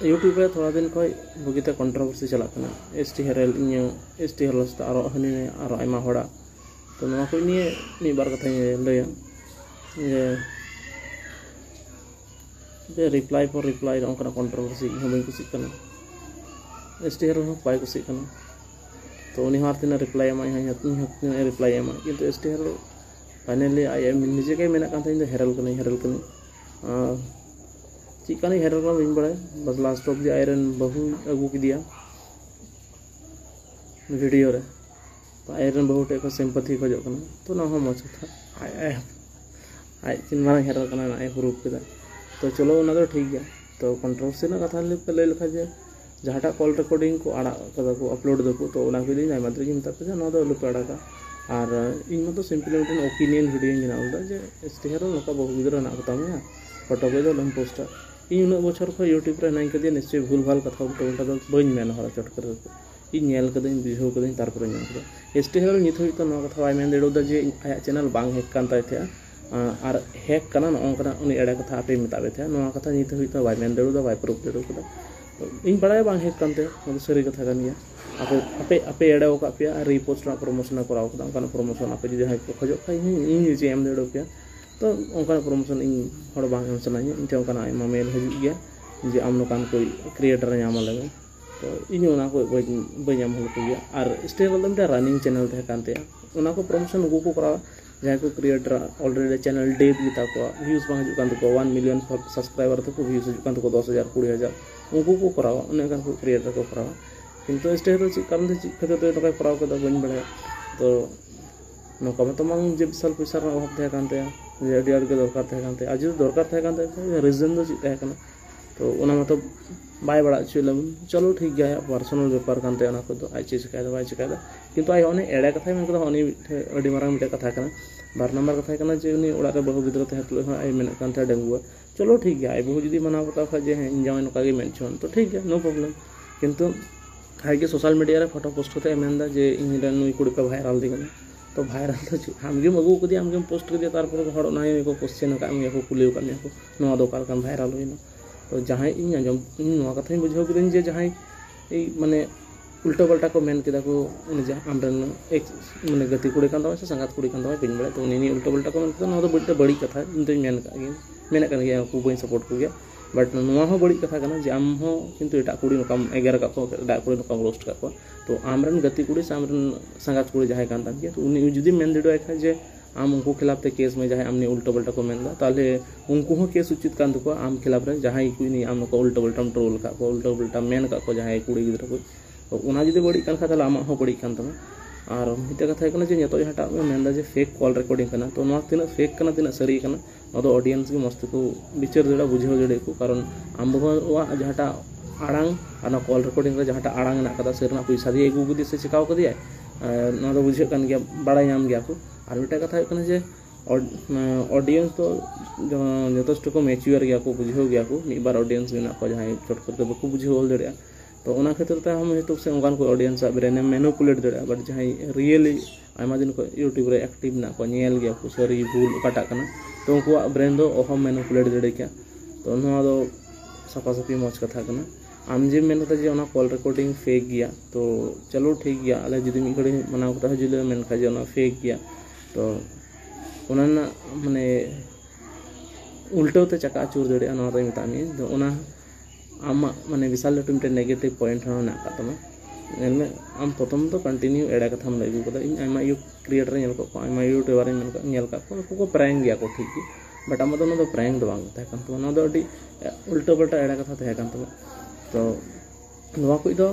YouTube रे थोड़ा दिन खय बुगिते कंट्रोवर्सी चला कना एसटी हेरल इन एसटी हेरल ता आरो हनी आरो आयमा होड़ा तो नवा को निये नि बार कथा लया जे रिप्लाई फॉर रिप्लाई ओंकना कंट्रोवर्सी हम बई कुसी कना एसटी हेरल हो पाई कुसी कना तो उनी हार तिना रिप्लाई एमा इन रिप्लाई एमा किंतु एसटी हेरल फाइनली आई निजे के मेना कान थे हेरल कनी चिकानी हेरल का बिन बड़े बस लास्ट ऑफ द आयरन बहु अगू की दिया वीडियो रे तो आयरन बहु टे को सिंपैथी खोजो कना तो ना हो मच था आई चिन मारा हेरल कना ना प्रूफ केदा तो चलो ना तो ठीक गया तो कंट्रोवर्सी ना कथा ले लिखा जे जहाटा कॉल रिकॉर्डिंग को आड़ा कदा को अपलोड दको तो ना को दिन आई मात्र की मता पे ना दो लुप आड़ा का और इन मतो सिंपली मिटन ओपिनियन वीडियो बनाउदा जे एसटी हेरल नका बहु गिदरा ना कता में फोटो को लम पोस्टर इन बचर खो यूट्यूब रे नाइन कदे निश्चय भूल भाल कथा उल्टा दो बइन मेन हरा चट कर इन नेल कदे बुझो कदे तार पर ᱧᱟᱢ कदा एसटी हेरल नित होई तो नो कथा वाई मेन देडो जे आया चैनल बांग हैक कान ताय थे और हैक कना नो कना उनी एडा कथा आपे मिताबे थे नो कथा नित होई तो वाई मेन देडो वाई प्रूफ देडो कदा इन बड़ाय बांग हैक कानते मतलब सरी कथा कान गया आपे आपे आपे एडा का पे रिपोस्ट ना प्रमोशन कराव कदा कान प्रमोशन आपे जदि हाई को खजो खाई इन जे एम देडो पे तो उनका प्रमोशन इन हड़ बांग एम सनाई इन उनका आयमा मेल हजू गया जे आम नोकान कोई क्रिएटर नाम लगे तो इन उना को बई नाम हल को गया और स्टेबल में रनिंग चैनल थे कानते उना को प्रमोशन उनको को करावा जहां को क्रिएटर ऑलरेडी चैनल डेट गीता को व्यूज बांग हजू कान को 1 मिलियन सब्सक्राइबर तो व्यूज हजू कान को 10,000 20,000 उनको को करावा उन कान को क्रिएटर को करावा किंतु स्टेबल ची कारण दे ची खते तो नका कराव को बइन बड़े तो नका तो मांग जे विशाल पैसा अभाव थे कानते अड़ी अड़ी के दरकार थे कानते आज दरकार थे कानते रीजन दो चिता है तो उना मतलब बाय बड़ा चुलम चलो ठीक गया पर्सनल व्यापार कानते उना को तो आई चीज चिकाय बाय चिकाय किंतु आई ओने एड़ा कथा में को ओनी अड़ी मारंग मिटे कथा कना बार नंबर कथा कना जे उनी ओड़ा रे बहु गिद्र थे हतलो आई मेन कानते डंगुआ चलो ठीक गया आई बहु जदी मना बता खा जे इन जावे नका गे मेंशन तो ठीक है नो प्रॉब्लम किंतु हाई के सोशल मीडिया रे फोटो पोस्ट होते मेनदा जे इन रे नुई कुड़ी पे वायरल दी कना तो वायरल तो आमगे अगू कदी आमगे पोस्ट कर दिया तारपर हड़ ना को क्वेश्चन का को कुलियो का को नवा दो कार वायरल होइना तो जहां इन आजम इन नवा कथा बुझाव किदिन जे जहां माने उल्टा पल्टा को मेन किदा को आमरन एक माने गति कुड़ी कान दवा से संगात कुड़ी कान दवा बिन बड़े तो उनी उल्टा पल्टा को तो नवा दो बड़ी कथा इन तो मेन का मेन का गया को बई सपोर्ट को गया बट नवा हो बड़ी कथा कना जे आम हो किंतु एटा कुड़ी नकाम एगार का को एटा कुड़ी नकाम रोस्ट का को तो आमरन गति कुड़ी सामरन संगात कुड़ी जहां कान तान के तो उनी जुदी मेन देडो एखा जे आम उनको खिलाफ ते केस में जहां आमने उल्टा पल्टा को मेनदा ताले उनको हो केस उचित कान को आम खिलाफ रे जहां कोई नहीं आम को उल्टा पल्टा ट्रोल का को उल्टा पल्टा मेन का को जहां कुड़ी गिद्र को तो उना जुदी बड़ी कान खाता आम हो बड़ी कान तमा और मिटे कथा कना जे नितो जहाटा मेनदा जे फेक कॉल रिकॉर्डिंग कना तो नो तिना फेक कना तिना सरी कना नो ऑडियंस के मस्त को विचार देड़ा बुझाव देड़े को कारण आम वा जहाटा आड़ांग और कॉल रिकॉर्डिंग रे जहाटा आड़ांग ना कदा सेरना पैसा दिए अगू कदी से चिकाव कदी ना तो बुझे कान गया बड़ा नाम गया को और मिटे कथा कना जे ऑडियंस तो जतोष्ट को मैच्योर गया को बुझाव गया को एक बार ऑडियंस में ना को जहां चोट करके बको बुझाव देड़ा तो उना खातिर ते हम यूट्यूब से उनकान को ऑडियंस ब्रेन मैनिपुलेट देड़ा बट जहां रियली आयमा दिन को यूट्यूब रे एक्टिव ना को नेल गया को सरी भूल काटा कना तो उनको ब्रेन दो ओहम मैनिपुलेट देड़े क्या तो नवा दो सफा सफी मौज कथा कना आम जे मेनता जे ओना कॉल रिकॉर्डिंग फेक गया तो चलो ठीक गया अले जदि मी घड़ी मनाव कथा हजुले मेन खा जे ओना फेक गया तो ओना ना माने उल्टो ते चका चूर देड़े ना तो मितामी तो ओना आम माने विशाल लटू मिटे नेगेटिव पॉइंट ना का तमा में आम प्रथम तो कंटिन्यू एड़ा कथा हम लागू कदा इन आमा यू क्रिएटर नेल को आमा यूट्यूबर नेल का को प्रैंक गया को ठीक बट आम तो प्रैंक दो बांग थे तो ना दो अडी उल्टा पल्टा एड़ा कथा थे तो नवा कोई दो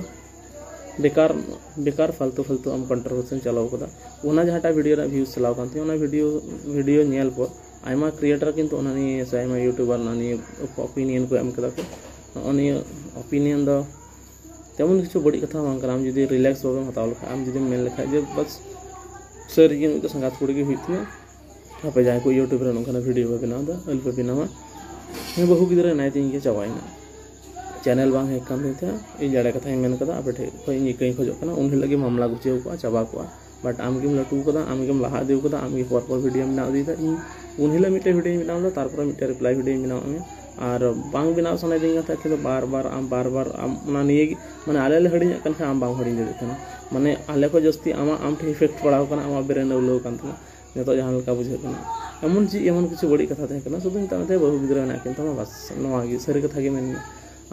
बेकार बेकार फालतू फालतू आम कंट्रोवर्सी चलाव कदा ओना जहाटा वीडियो रा व्यूज चलाव कांती ओना वीडियो नेल पर आयमा क्रिएटर किंतु ओना नि से आयमा यूट्यूबर ना नि ओपिनियन को एम कदा को ओनी ओपिनियन दो तेमन किछु बड़ी कथा बांग आम जुदी रिलैक्स बाबम हताव लखा आम जुदी मेन लखा जे बस सर गिन तो संगात कुड़ी के हुईथने आपे जाय को यूट्यूब रे नोखना वीडियो बनाव दा अल पे बनावा हे बहु गिदरे नाय तिन के चवाइना चैनल बांग हेक काम देता इन जड़ा कथा मेन कदा आपे ठे कोई कहीं खोजो कना उन लगे मामला गुचे को चाबा को बट आम गेम लटू कदा आम गेम लहा देव कदा आम के पर वीडियो बना दीदा इन उन हिला मिटे वीडियो बनाव दा तार पर मिटे रिप्लाई वीडियो बनाव और बांग बिना सना दिन था कि बार बार आम निये माने आले हड़ी आम बांग हड़ी दाड़ा माने आले को जस्ती आम ठे इफेक्ट पड़ा आम ब्रेन उलाव जो जहाँ लेका बुझे एमन चीज एमन किसी बड़ी कथा तहना शुद्ध मतलब बहु गिद्रा मेना बस नवा सारी कथा मेना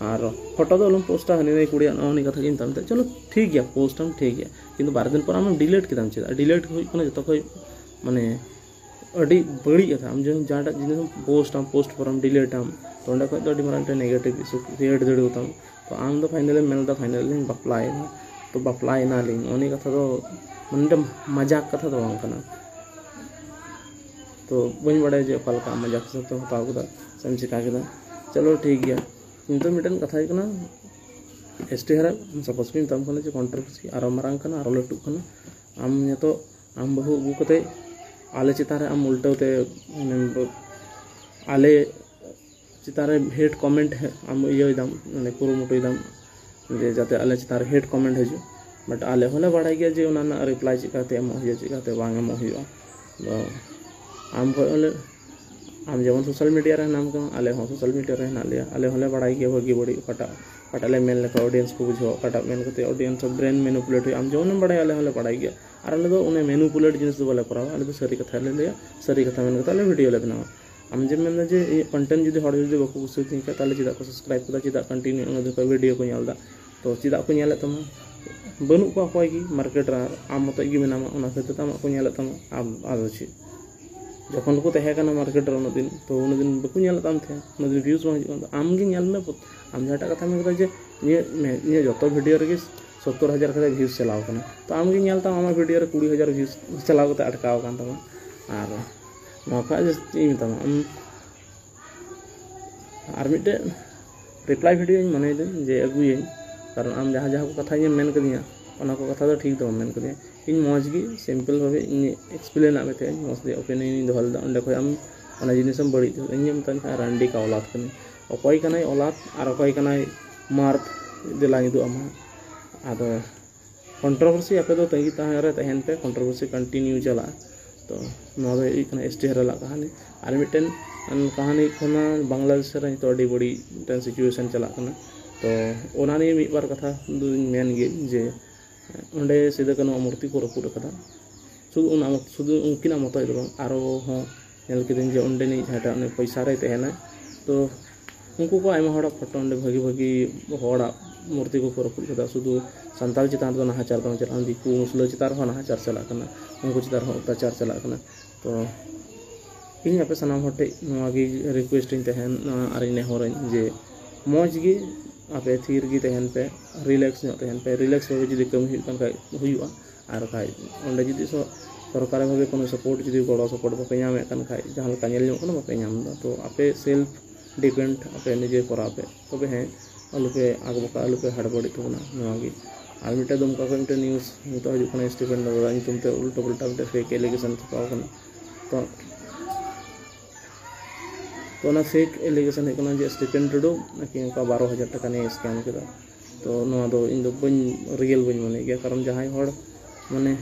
और फोटो तो अलम पोस्टा हनी कुड़िया नौनी कथा की मतलब चलो ठीक है पोस्टम ठीक है किंतु बार दिन पर आम डिलीट किदाम चेदा डिलीट जो खो माने अड़ी बड़ी कथा आम जो जहाँ जिन पोस्ट पर डिलीट आम तो अंडे खो मारे नेगेटिव क्रिएट दाड़ेताम तो आम फाइनल मेलदा फाइनल बापलायना तो बापलायना उन्नी कथा तो माने मजाक कथा तो बांग तो बी बड़ा जे अका मजाक हिसाब से हत्या सेम चिका चलो ठीक है किंतु मिटन कथा एसटी हरा सपोज भी तम जे कंट्रोवर्सी आरो मारंग आरो लटुक आम जो आम बहु अगू कते आले चितारे आम उल्टाते आले चितारे हेड कमेंट आम इयदाम माने कुरुमुटुदाम जे जाते आले चितारे हेड कमेंट हजू बट आले होले बड़ा गया जे उना रिप्लाई चिकाते एम हो चिकाते बांग एम हो तो आम आम जेमन सोशल मीडिया रे नाम का आले हो सोशल मीडिया रे हेना लिया आले होले बड़ा गया भागी बड़ी कटाले मेन लेका ऑडियंस को बुझो कटा मेन करते ऑडियंस ब्रेन मैनिपुलेट हो आम जेमन बड़ा आले होले बड़ा गया और आले दो उन्हें मैनिपुलेट जिनिस बाले करावा आले तो सारी कथा ले लिया सारी कथा मेन करते आले वीडियो ले बनावा आम जे मेन जे कंटेंट जुदी हर जुदी बको कुसुती का ताले चिदा को सब्सक्राइब कदा चिदा कंटिन्यू उन को वीडियो को नेलदा तो चिदा को नेले तमा बनु को कोई की मार्केट रा आम मत गी मेनामा उना खातिर तमा को नेले तमा आम आदोची जखन को तहेकाना मार्केट उन दिन तो उन दिन बको नेलताम थे उन दिन व्यूज बन आम गे नेल में आम जहाटा कथा में जे ये जो वीडियो रे 70,000 का व्यूज चलाव कना तो आम गे नेलता आमा वीडियो रे 20,000 व्यूज चलाव कते अटकाव कान तमा और नोका जे तमा और मिटे रिप्लाई वीडियो माने जे अगुए कारण आम जहाँ जहाँ को कथा मेन कदिया ओना को कथा तो ठीक तो main कदिया in मौजगी simple Bhave in explain आते मौज ओपिनियन दोहलदा अंडे खो आम ओना जिनिसम बड़ी इन मतन रंडी का औलाद कने अकय कनाय औलाद और अकय कनाय मार्त दिला निदु आमा आदो कंट्रोवर्सी आपे दो तंगी ताहे तहन पे कंट्रोवर्सी कंटिन्यू चला तो नोदो इकना एसटी हरला कहानी और मिटन कहानी खना बांग्लादेश रे तो अडी बड़ी मिटन सिचुएशन चला कना तो ओनानी मी बार कथा मेन गे जे उंडे सिदा कनो मूर्ति को रपुड कदा शुद्ध उनकिना मत आरो हो नेल किदिन जे उंडे नि झाटा ने पैसा रे तहना तो उनको को आयमा हड़ा फोटो उंडे भागी भागी हड़ा मूर्ति को रपुड कदा शुद्ध संताल चितान तो नाहाचार तो चला दिकु मुसलो चितार हो नाहाचार चला कना उनको चितार हो अत्याचार चला कना तो इन आपे सनाम हटे नवागी रिक्वेस्टिंग तहन आरि नेहर जे मौज गी आपे थीर गी तहन पे रिलैक्स तहन पे रिलैक्स भावे जुदी कमी हुआ और खाई उंडे जुदी सरकार भावे कोनो सपोर्ट जुदी गड़ो सपोर्ट बापे नामे कन खाई जहां लका नेल ᱧᱚᱜ बापे नाम तो आपे सेल्फ डिपेंड आपे निजे करापे तबे हैं अलुपे आगबका अलुपे हड़बड़ी तबना नवागी और मिटे दुमका को मिटे न्यूज़ नितो हजू कना स्टीफेन दादा नितुमते उल्टा पुल्टा मिटे फेक एलिगेशन चुकाव कना तो ना फेक एलिगेशन है जे स्टीफेन टुडू कि उनका 12,000 टका ने स्कैम किया तो नवा दो इन दो बन रियल बन माने गया कारण जहां हड़ माने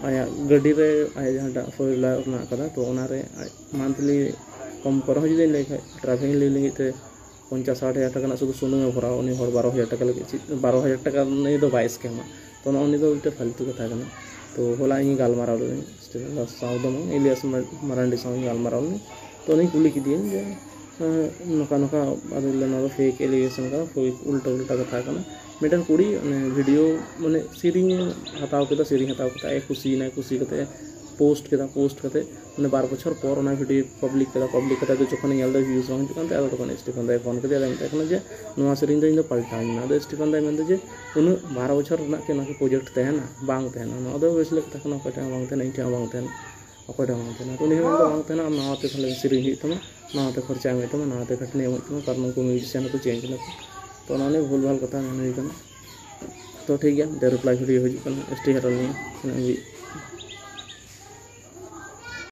आया गड्डी रे आया जहां फोइला ना कदा तो ओना रे मंथली कम कर हो जे लेखा ट्रैफिक ले लेते 50-60,000 टका ना शुद्ध सुनु में भरा उनी हड़ 12,000 टका लगे 12,000 टका नहीं तो 22 स्कैम तो ना उनी तो उल्टे फालतू कथा कना तो होला इन गालमाराव स्टीफेन साउदम इलियास मरांडी साउंड गालमाराव तो नहीं कुली की दिए जे नका नका अदल फेक एलिगेशन का उल्टा उल्टा कथा कना मिटन कुड़ी वीडियो माने सीरिंग हताव के सीरिंग हताव के खुशी ना खुशी कते पोस्ट कते माने 12 बछर पर ना वीडियो पब्लिक कते तो जखन नेल व्यूज बांग जुकान ते तखन स्टीफेन दाय फोन कते तखन जे नवा सीरिंग दो इन पलटाई ना दो स्टीफेन दाय मेन जे उन 12 बछर ना के ना प्रोजेक्ट तहना बांग तहना ना दो वेसले तखन कटा बांग तहना इठा बांग तहना अकोटा बांग तहना तो नहीं बांग तहना हम नाते फले सीरिंग तमा नाते खर्चा में तमा नाते खटने में कारण को म्यूजिशियन को चेंज ना तो उन्होंने भूल भाल कथा नहीं करना तो ठीक है रिप्लाई वीडियो हो एसटी हरल नहीं